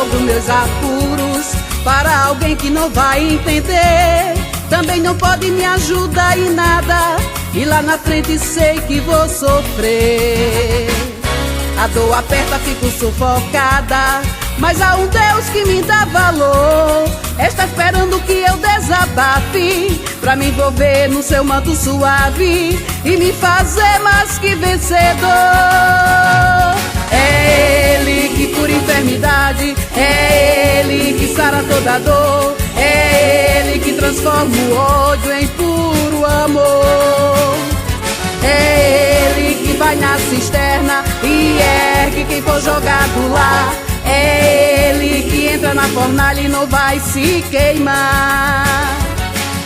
jogo meus apuros para alguém que não vai entender. Também não pode me ajudar em nada, e lá na frente sei que vou sofrer. A dor aperta, fico sufocada, mas há um Deus que me dá valor. Está esperando que eu desabafe, pra me envolver no seu manto suave e me fazer mais que vencedor. É Ele que cura enfermidade, é Ele que sara toda dor, é Ele que transforma o ódio em puro amor. É Ele que vai na cisterna e ergue quem for jogado lá. É Ele que entra na fornalha e não vai se queimar.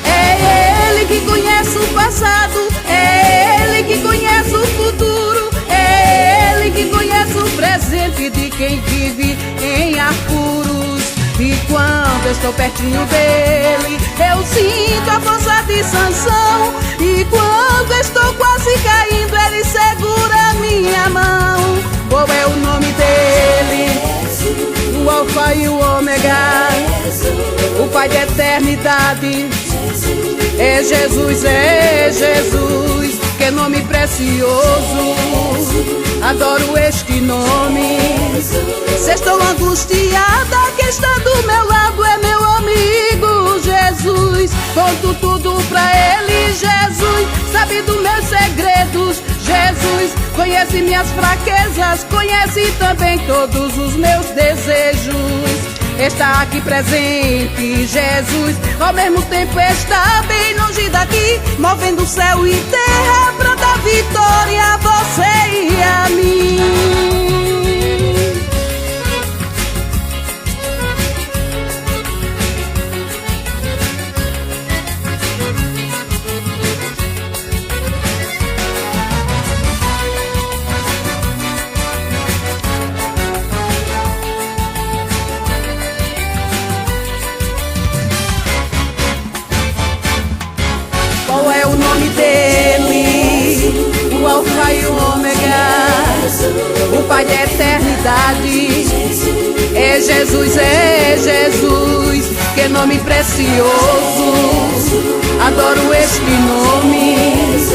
É Ele que conhece o passado, é Ele que conhece o futuro, é Ele que conhece o presente de quem vive em apuros. E quando estou pertinho dele, eu sinto a força de Sansão. E quando estou quase caindo, ele segura minha mão. Qual é o nome dele? O Alfa e o Ômega, o Pai da eternidade. É Jesus, que nome precioso. Adoro este nome. Se estou angustiada, quem está do meu lado é meu amigo Jesus. Conto tudo pra ele, Jesus. Sabe dos meus segredos, Jesus. Conhece minhas fraquezas, conhece também todos os meus desejos. Está aqui presente, Jesus. Ao mesmo tempo está bem longe daqui, movendo céu e terra pra dar vitória a você e a mim. Qual é o nome dele? O Alfa e o Ômega, o Pai da eternidade. É Jesus, que nome precioso. Adoro este nome.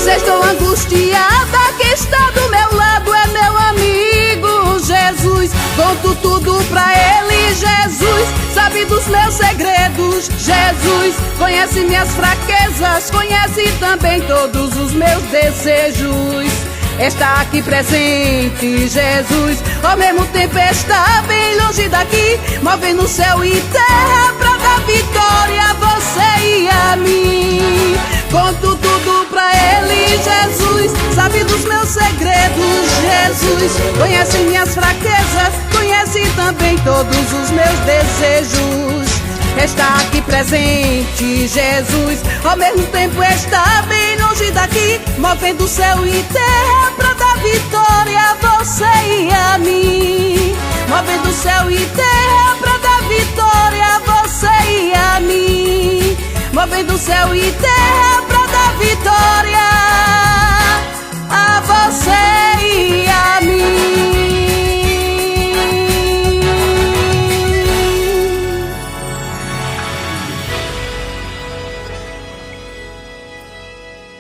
Se estou angustiada, quem está do meu lado é meu amigo Jesus. Conto tudo pra ele, Jesus. Sabe dos meus segredos, Jesus. Conhece minhas fraquezas, conhece também todos os meus desejos. Está aqui presente, Jesus. Ao mesmo tempo está bem longe daqui, movendo céu e terra pra dar vitória a você e a mim. Conto tudo pra ele, Jesus. Sabe dos meus segredos, Jesus. Conhece minhas fraquezas, conhece também todos os meus desejos. Está aqui presente, Jesus. Ao mesmo tempo está bem longe daqui, movendo céu e terra pra dar vitória a você e a mim. Movendo céu e terra pra dar vitória a você e a mim. Movendo céu e terra pra dar vitória